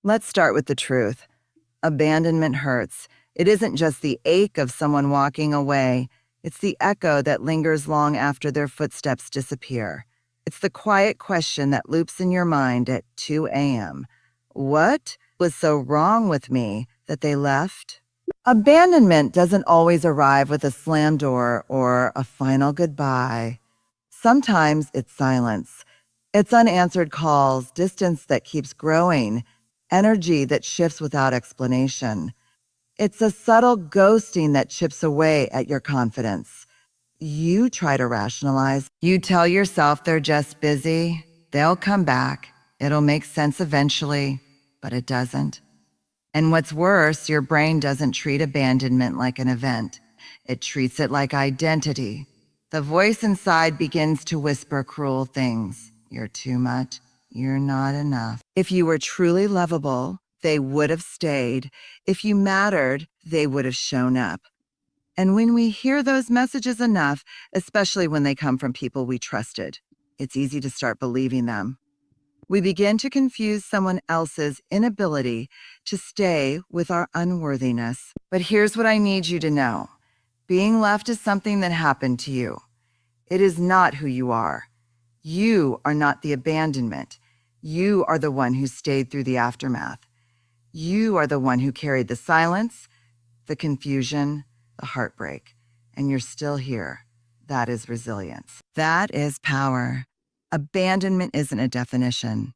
Let's start with the truth. Abandonment hurts. It isn't just the ache of someone walking away. It's the echo that lingers long after their footsteps disappear. It's the quiet question that loops in your mind at 2 a.m. What was so wrong with me that they left? Abandonment doesn't always arrive with a slam door or a final goodbye. Sometimes it's silence. It's unanswered calls, distance that keeps growing, energy that shifts without explanation. It's a subtle ghosting that chips away at your confidence. You try to rationalize. You tell yourself they're just busy. They'll come back. It'll make sense eventually, but it doesn't. And what's worse, your brain doesn't treat abandonment like an event. It treats it like identity. The voice inside begins to whisper cruel things. You're too much. You're not enough. If you were truly lovable, they would have stayed. If you mattered, they would have shown up. And when we hear those messages enough, especially when they come from people we trusted, it's easy to start believing them. We begin to confuse someone else's inability to stay with our unworthiness. But here's what I need you to know. Being left is something that happened to you. It is not who you are. You are not the abandonment. You are the one who stayed through the aftermath. You are the one who carried the silence, the confusion, the heartbreak, and you're still here. That is resilience. That is power. Abandonment isn't a definition.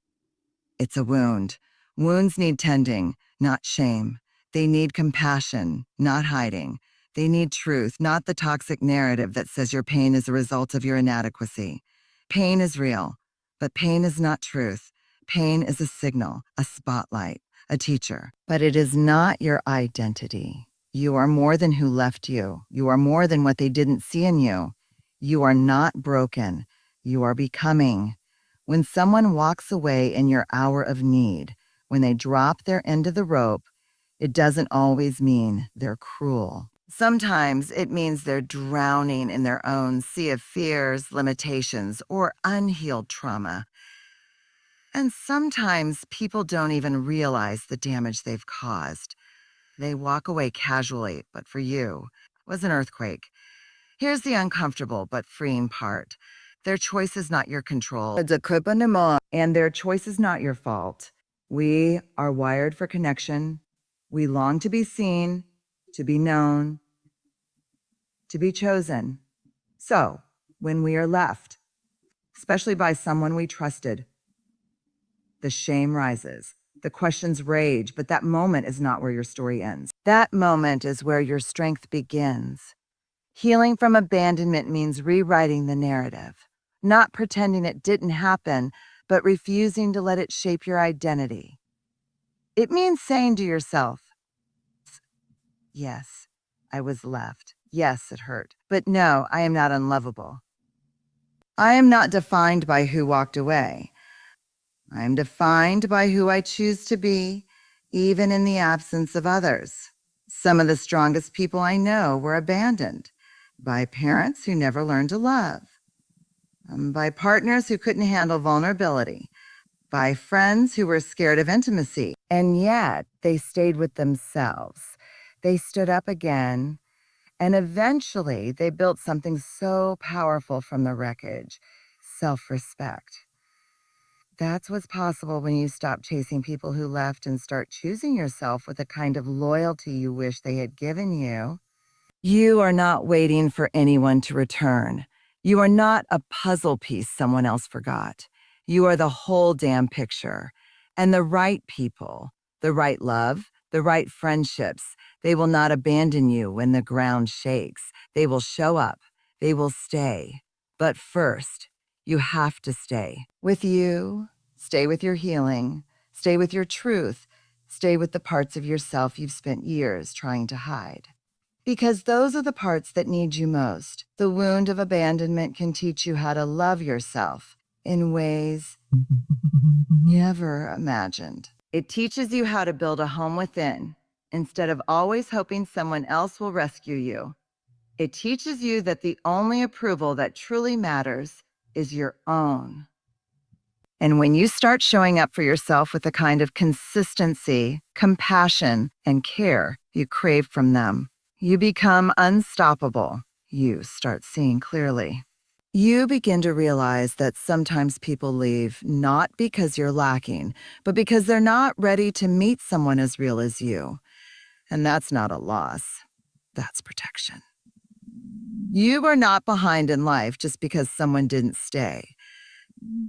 It's a wound. Wounds need tending, not shame. They need compassion, not hiding. They need truth, not the toxic narrative that says your pain is a result of your inadequacy. Pain is real, but pain is not truth. Pain is a signal, a spotlight, a teacher. But it is not your identity. You are more than who left you. You are more than what they didn't see in you. You are not broken. You are becoming. When someone walks away in your hour of need, when they drop their end of the rope, it doesn't always mean they're cruel. Sometimes it means they're drowning in their own sea of fears, limitations, or unhealed trauma. And sometimes people don't even realize the damage they've caused. They walk away casually, but for you, it was an earthquake. Here's the uncomfortable but freeing part. Their choice is not your control. And their choice is not your fault. We are wired for connection. We long to be seen, to be known, to be chosen. So, when we are left, especially by someone we trusted, the shame rises. The questions rage, but that moment is not where your story ends. That moment is where your strength begins. Healing from abandonment means rewriting the narrative, not pretending it didn't happen, but refusing to let it shape your identity. It means saying to yourself, yes, I was left. Yes, it hurt. But no, I am not unlovable. I am not defined by who walked away. I am defined by who I choose to be, even in the absence of others. Some of the strongest people I know were abandoned by parents who never learned to love, by partners who couldn't handle vulnerability, by friends who were scared of intimacy. And yet they stayed with themselves. They stood up again, and eventually they built something so powerful from the wreckage: self-respect. That's what's possible when you stop chasing people who left and start choosing yourself with a kind of loyalty you wish they had given you. You are not waiting for anyone to return. You are not a puzzle piece someone else forgot. You are the whole damn picture. And the right people, the right love, the right friendships, they will not abandon you when the ground shakes. They will show up. They will stay. But first, you have to stay with you, stay with your healing, stay with your truth, stay with the parts of yourself you've spent years trying to hide. Because those are the parts that need you most. The wound of abandonment can teach you how to love yourself in ways never imagined. It teaches you how to build a home within instead of always hoping someone else will rescue you. It teaches you that the only approval that truly matters is your own. And when you start showing up for yourself with the kind of consistency, compassion, and care you crave from them, you become unstoppable. You start seeing clearly. You begin to realize that sometimes people leave not because you're lacking, but because they're not ready to meet someone as real as you. And that's not a loss. That's protection. You are not behind in life just because someone didn't stay.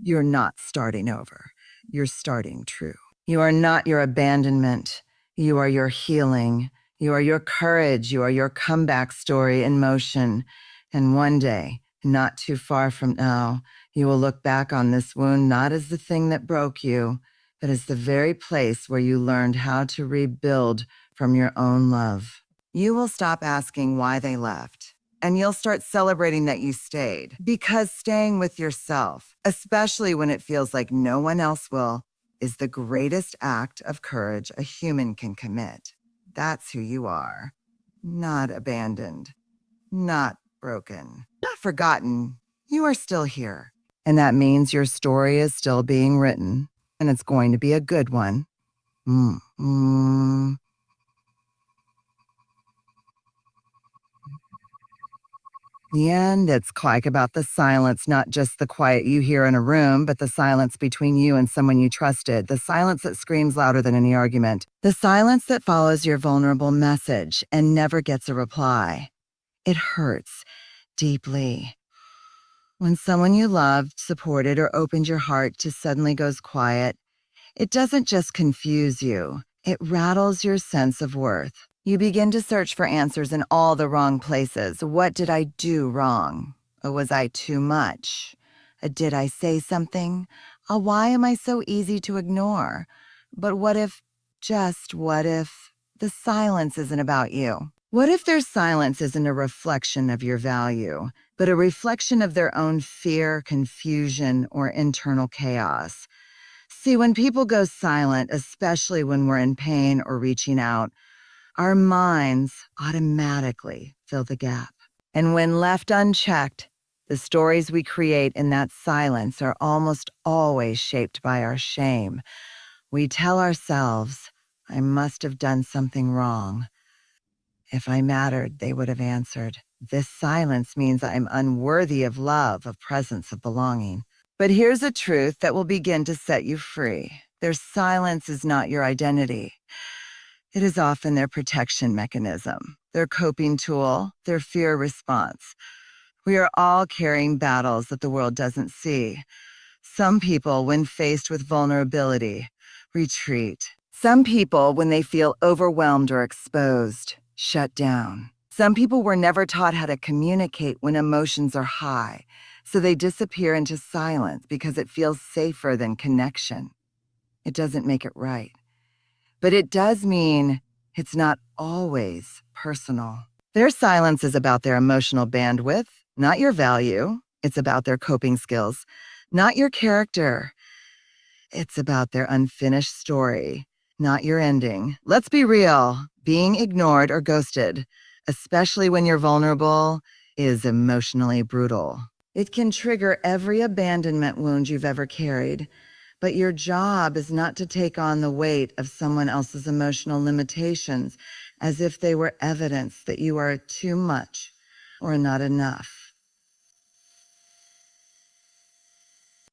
You're not starting over. You're starting true. You are not your abandonment. You are your healing. You are your courage. You are your comeback story in motion. And one day, not too far from now, you will look back on this wound not as the thing that broke you, but as the very place where you learned how to rebuild from your own love. You will stop asking why they left. And you'll start celebrating that you stayed. Because staying with yourself, especially when it feels like no one else will, is the greatest act of courage a human can commit. That's who you are. Not abandoned. Not broken. Not forgotten. You are still here. And that means your story is still being written. And it's going to be a good one. The end, it's like about the silence, not just the quiet you hear in a room, but the silence between you and someone you trusted, the silence that screams louder than any argument, the silence that follows your vulnerable message and never gets a reply. It hurts deeply. When someone you loved, supported, or opened your heart to suddenly goes quiet, it doesn't just confuse you, it rattles your sense of worth. You begin to search for answers in all the wrong places. What did I do wrong? Or was I too much? Did I say something? Why am I so easy to ignore? But what if, just what if, the silence isn't about you? What if their silence isn't a reflection of your value, but a reflection of their own fear, confusion, or internal chaos? See, when people go silent, especially when we're in pain or reaching out, our minds automatically fill the gap. And when left unchecked, the stories we create in that silence are almost always shaped by our shame. We tell ourselves, I must have done something wrong. If I mattered, they would have answered. This silence means I'm unworthy of love, of presence, of belonging. But here's a truth that will begin to set you free. Their silence is not your identity. It is often their protection mechanism, their coping tool, their fear response. We are all carrying battles that the world doesn't see. Some people, when faced with vulnerability, retreat. Some people, when they feel overwhelmed or exposed, shut down. Some people were never taught how to communicate when emotions are high, so they disappear into silence because it feels safer than connection. It doesn't make it right. But it does mean it's not always personal. Their silence is about their emotional bandwidth, not your value. It's about their coping skills, not your character. It's about their unfinished story, not your ending. Let's be real. Being ignored or ghosted, especially when you're vulnerable, is emotionally brutal. It can trigger every abandonment wound you've ever carried. But your job is not to take on the weight of someone else's emotional limitations as if they were evidence that you are too much or not enough.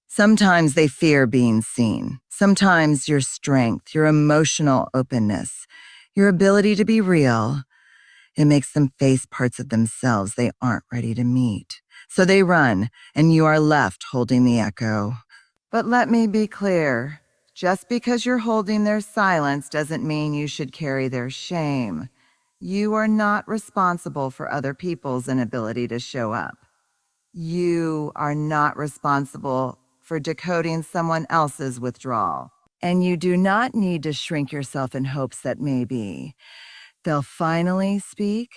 Sometimes they fear being seen. Sometimes your strength, your emotional openness, your ability to be real, it makes them face parts of themselves they aren't ready to meet. So they run, and you are left holding the echo. But let me be clear. Just because you're holding their silence doesn't mean you should carry their shame. You are not responsible for other people's inability to show up. You are not responsible for decoding someone else's withdrawal. And you do not need to shrink yourself in hopes that maybe they'll finally speak.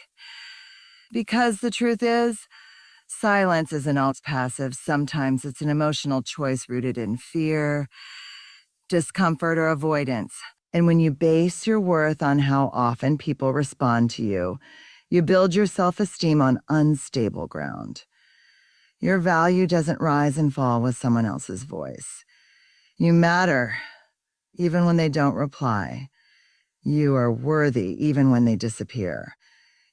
Because the truth is, silence isn't always passive. Sometimes it's an emotional choice rooted in fear, discomfort, or avoidance. And when you base your worth on how often people respond to you, you build your self-esteem on unstable ground. Your value doesn't rise and fall with someone else's voice. You matter, even when they don't reply. You are worthy, even when they disappear.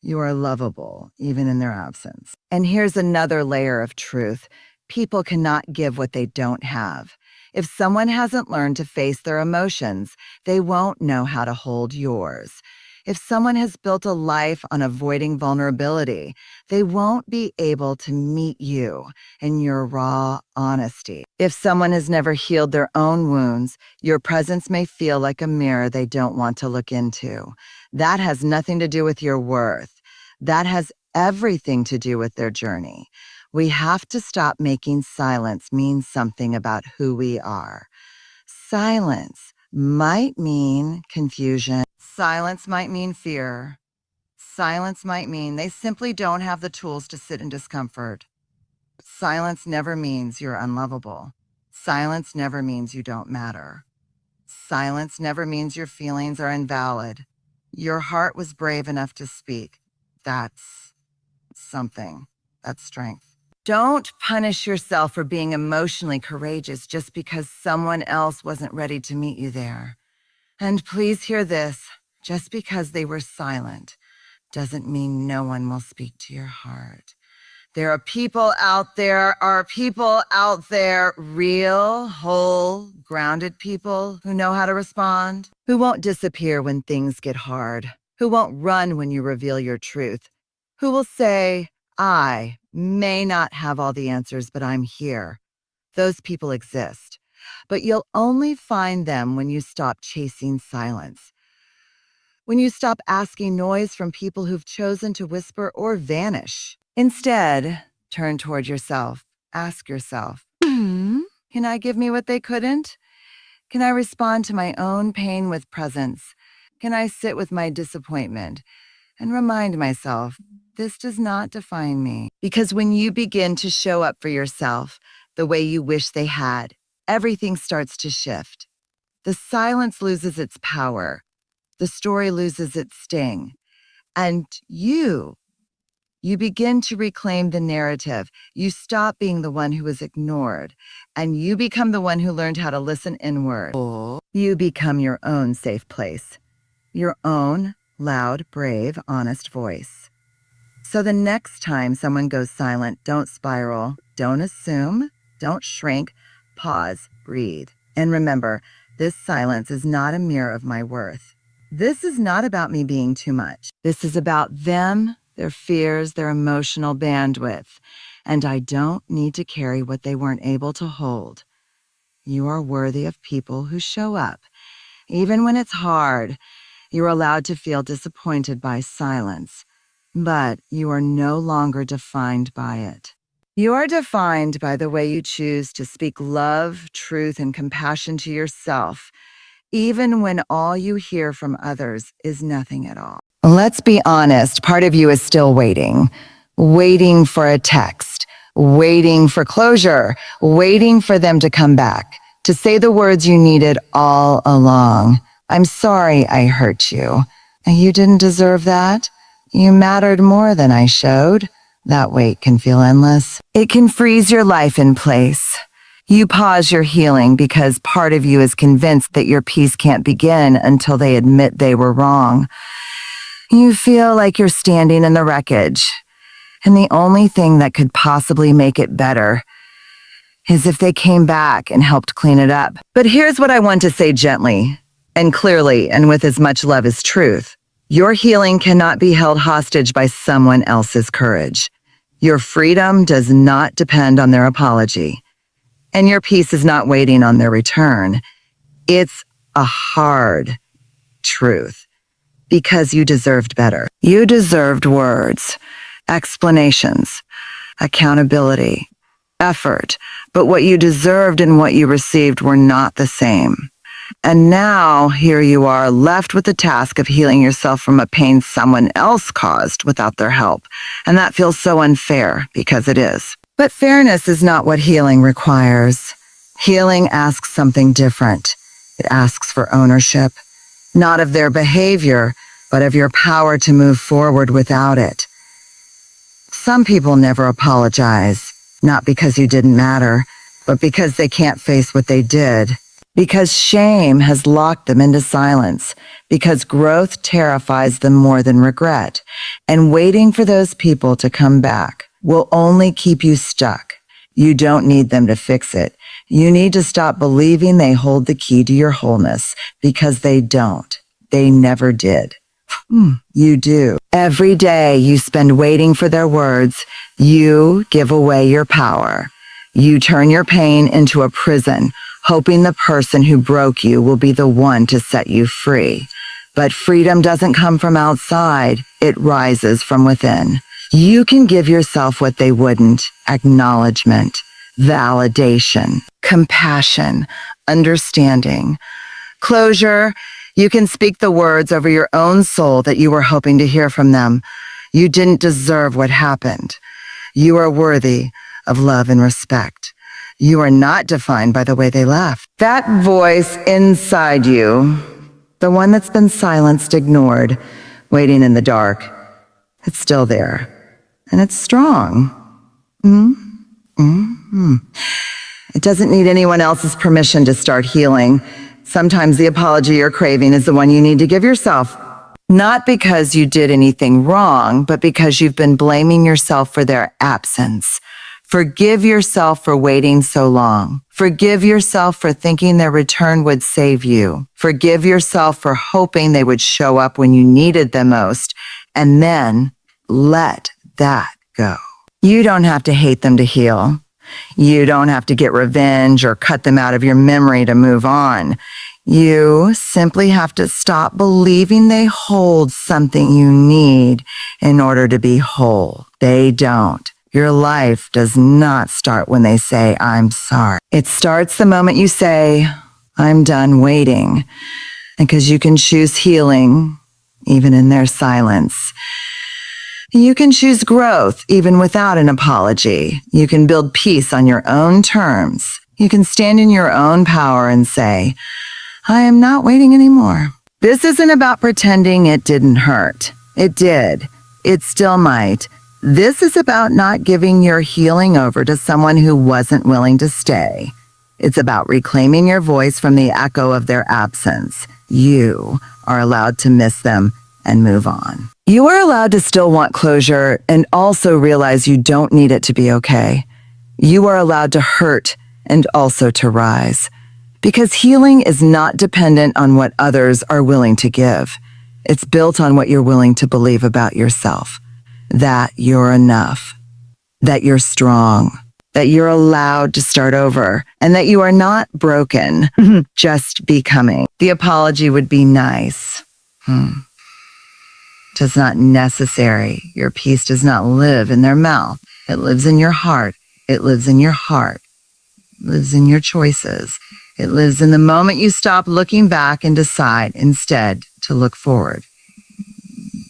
You are lovable, even in their absence. And here's another layer of truth. People cannot give what they don't have. If someone hasn't learned to face their emotions, they won't know how to hold yours. If someone has built a life on avoiding vulnerability, they won't be able to meet you in your raw honesty. If someone has never healed their own wounds, your presence may feel like a mirror they don't want to look into. That has nothing to do with your worth. That has everything to do with their journey. We have to stop making silence mean something about who we are. Silence might mean confusion. Silence might mean fear. Silence might mean they simply don't have the tools to sit in discomfort. Silence never means you're unlovable. Silence never means you don't matter. Silence never means your feelings are invalid. Your heart was brave enough to speak. That's something. That's strength. Don't punish yourself for being emotionally courageous just because someone else wasn't ready to meet you there. And please hear this, just because they were silent doesn't mean no one will speak to your heart. There are people out there, real, whole, grounded people who know how to respond, who won't disappear when things get hard, who won't run when you reveal your truth, who will say, I may not have all the answers, but I'm here. Those people exist. But you'll only find them when you stop chasing silence. When you stop asking noise from people who've chosen to whisper or vanish. Instead, turn toward yourself. Ask yourself, can I give me what they couldn't? Can I respond to my own pain with presence? Can I sit with my disappointment and remind myself, this does not define me? Because when you begin to show up for yourself the way you wish they had, everything starts to shift. The silence loses its power. The story loses its sting. And you begin to reclaim the narrative. You stop being the one who was ignored, and you become the one who learned how to listen inward. You become your own safe place, your own loud, brave, honest voice. So the next time someone goes silent, don't spiral, don't assume, don't shrink, pause, breathe. And remember, this silence is not a mirror of my worth. This is not about me being too much. This is about them, their fears, their emotional bandwidth. And I don't need to carry what they weren't able to hold. You are worthy of people who show up. Even when it's hard, you're allowed to feel disappointed by silence. But you are no longer defined by it. You are defined by the way you choose to speak love, truth, and compassion to yourself, even when all you hear from others is nothing at all. Let's be honest, part of you is still waiting for a text, waiting for closure, waiting for them to come back, to say the words you needed all along. I'm sorry I hurt you. You didn't deserve that. You mattered more than I showed. That wait can feel endless. It can freeze your life in place. You pause your healing because part of you is convinced that your peace can't begin until they admit they were wrong. You feel like you're standing in the wreckage, and the only thing that could possibly make it better is if they came back and helped clean it up. But here's what I want to say gently, and clearly, and with as much love as truth. Your healing cannot be held hostage by someone else's courage. Your freedom does not depend on their apology. And your peace is not waiting on their return. It's a hard truth because you deserved better. You deserved words, explanations, accountability, effort, but what you deserved and what you received were not the same. And now here you are left with the task of healing yourself from a pain someone else caused without their help. And that feels so unfair because it is. But fairness is not what healing requires. Healing asks something different. It asks for ownership, not of their behavior, but of your power to move forward without it. Some people never apologize, not because you didn't matter, but because they can't face what they did. Because shame has locked them into silence, because growth terrifies them more than regret, and waiting for those people to come back will only keep you stuck. You don't need them to fix it. You need to stop believing they hold the key to your wholeness, because they don't. They never did. You do. Every day you spend waiting for their words, you give away your power. You turn your pain into a prison, hoping the person who broke you will be the one to set you free. But freedom doesn't come from outside. It rises from within. You can give yourself what they wouldn't: acknowledgement, validation, compassion, understanding, closure. You can speak the words over your own soul that you were hoping to hear from them. You didn't deserve what happened. You are worthy of love and respect. You are not defined by the way they left. That voice inside you, the one that's been silenced, ignored, waiting in the dark, it's still there. And it's strong. It doesn't need anyone else's permission to start healing. Sometimes the apology you're craving is the one you need to give yourself. Not because you did anything wrong, but because you've been blaming yourself for their absence. Forgive yourself for waiting so long. Forgive yourself for thinking their return would save you. Forgive yourself for hoping they would show up when you needed them most. And then let that go. You don't have to hate them to heal. You don't have to get revenge or cut them out of your memory to move on. You simply have to stop believing they hold something you need in order to be whole. They don't. Your life does not start when they say, "I'm sorry." It starts the moment you say, "I'm done waiting," because you can choose healing even in their silence. You can choose growth even without an apology. You can build peace on your own terms. You can stand in your own power and say, "I am not waiting anymore." This isn't about pretending it didn't hurt. It did. It still might. This is about not giving your healing over to someone who wasn't willing to stay. It's about reclaiming your voice from the echo of their absence. You are allowed to miss them and move on. You are allowed to still want closure and also realize you don't need it to be okay. You are allowed to hurt and also to rise. Because healing is not dependent on what others are willing to give. It's built on what you're willing to believe about yourself. That you're enough. That you're strong. That you're allowed to start over. And that you are not broken, just becoming. The apology would be nice. Just not necessary. Your peace does not live in their mouth. It lives in your heart. It lives in your heart. It lives in your choices. It lives in the moment you stop looking back and decide instead to look forward.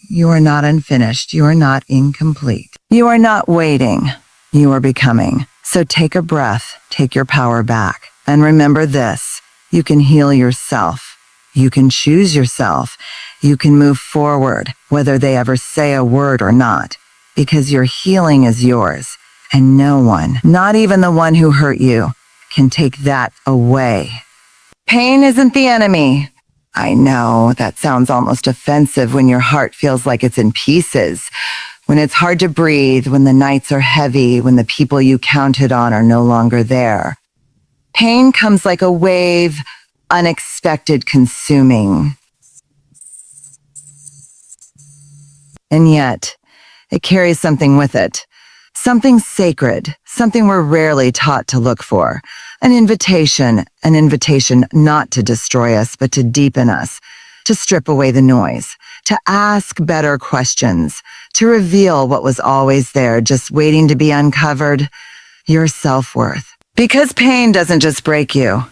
You are not unfinished. You are not incomplete. You are not waiting. You are becoming. So take a breath. Take your power back. And remember this. You can heal yourself. You can choose yourself. You can move forward, whether they ever say a word or not, because your healing is yours, and no one, not even the one who hurt you, can take that away. Pain isn't the enemy. I know that sounds almost offensive when your heart feels like it's in pieces, when it's hard to breathe, when the nights are heavy, when the people you counted on are no longer there. Pain comes like a wave, unexpected, consuming. And yet, it carries something with it. Something sacred, something we're rarely taught to look for. An invitation not to destroy us, but to deepen us, to strip away the noise, to ask better questions, to reveal what was always there, just waiting to be uncovered, your self-worth. Because pain doesn't just break you,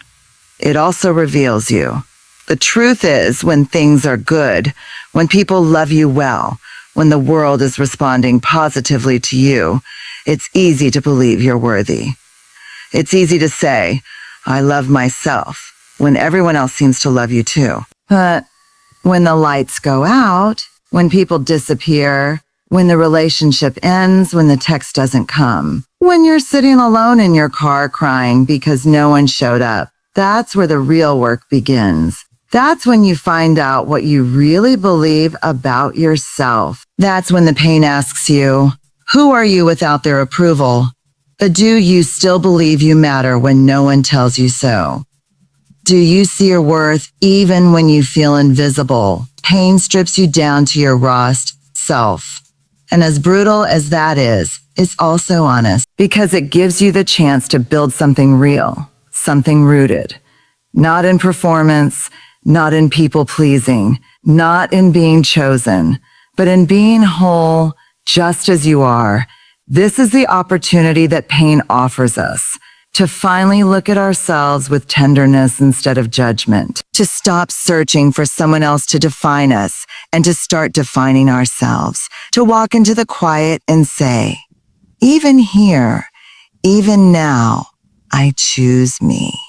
it also reveals you. The truth is, when things are good, when people love you well, when the world is responding positively to you, it's easy to believe you're worthy. It's easy to say, "I love myself," when everyone else seems to love you too. But when the lights go out, when people disappear, when the relationship ends, when the text doesn't come, when you're sitting alone in your car crying because no one showed up, That's where the real work begins. That's when you find out what you really believe about yourself. That's when the pain asks you, who are you without their approval? But do you still believe you matter when no one tells you so? Do you see your worth even when you feel invisible? Pain strips you down to your rawest self. And as brutal as that is, it's also honest because it gives you the chance to build something real, something rooted. Not in performance, not in people pleasing, not in being chosen, but in being whole just as you are. This is the opportunity that pain offers us. To finally look at ourselves with tenderness instead of judgment, to stop searching for someone else to define us and to start defining ourselves, to walk into the quiet and say, even here, even now, I choose me.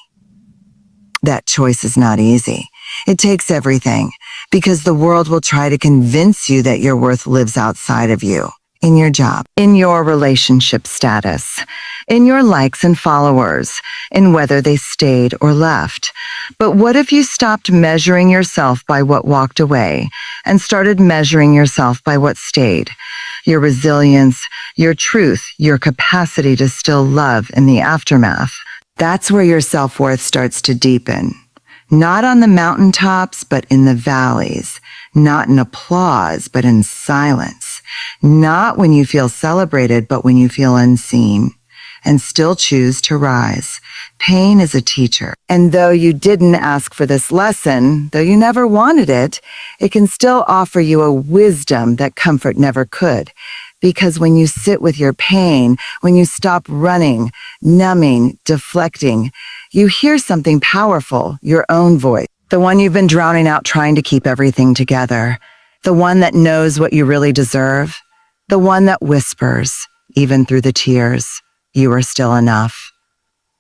That choice is not easy. It takes everything because the world will try to convince you that your worth lives outside of you. In your job, in your relationship status, in your likes and followers, in whether they stayed or left. But what if you stopped measuring yourself by what walked away and started measuring yourself by what stayed? Your resilience, your truth, your capacity to still love in the aftermath. That's where your self-worth starts to deepen. Not on the mountaintops, but in the valleys. Not in applause, but in silence. Not when you feel celebrated, but when you feel unseen. And still choose to rise. Pain is a teacher. And though you didn't ask for this lesson, though you never wanted it, it can still offer you a wisdom that comfort never could. Because when you sit with your pain, when you stop running, numbing, deflecting, you hear something powerful, your own voice, the one you've been drowning out trying to keep everything together, the one that knows what you really deserve, the one that whispers, even through the tears, you are still enough.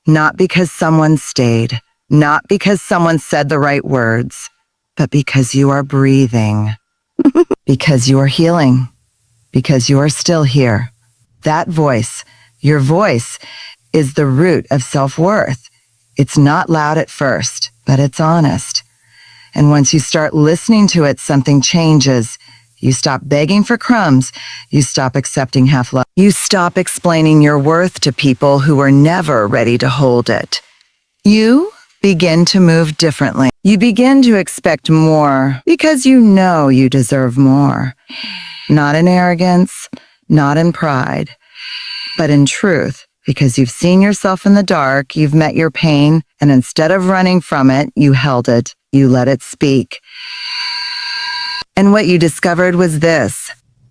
Not because someone stayed, not because someone said the right words, but because you are breathing, because you are healing. Because you are still here. That voice, your voice, is the root of self-worth. It's not loud at first, but it's honest. And once you start listening to it, something changes. You stop begging for crumbs. You stop accepting half love. You stop explaining your worth to people who were never ready to hold it. You begin to move differently. You begin to expect more because you know you deserve more. Not in arrogance, not in pride, but in truth, because you've seen yourself in the dark, you've met your pain, and instead of running from it, you held it, you let it speak. And what you discovered was this.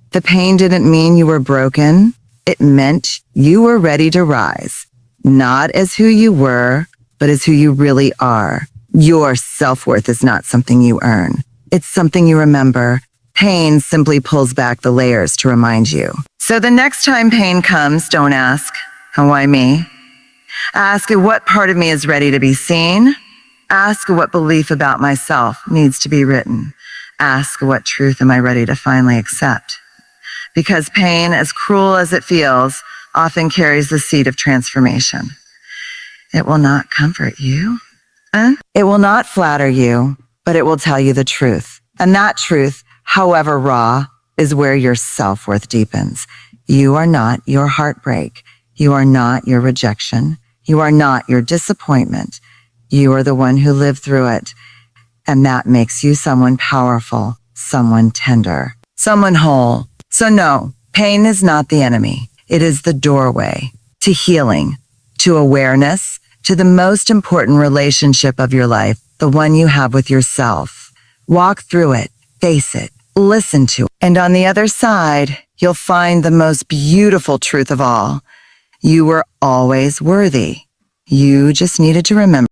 The pain didn't mean you were broken. It meant you were ready to rise, not as who you were, but as who you really are. Your self-worth is not something you earn. It's something you remember. Pain simply pulls back the layers to remind you. So the next time pain comes, don't ask, "Oh, why me?" Ask what part of me is ready to be seen. Ask what belief about myself needs to be written. Ask what truth am I ready to finally accept. Because pain, as cruel as it feels, often carries the seed of transformation. It will not comfort you. It will not flatter you, but it will tell you the truth. And that truth, however raw, is where your self-worth deepens. You are not your heartbreak. You are not your rejection. You are not your disappointment. You are the one who lived through it. And that makes you someone powerful, someone tender, someone whole. So no, pain is not the enemy. It is the doorway to healing, to awareness, to the most important relationship of your life, the one you have with yourself. Walk through it, face it, listen to it. And on the other side, you'll find the most beautiful truth of all. You were always worthy. You just needed to remember.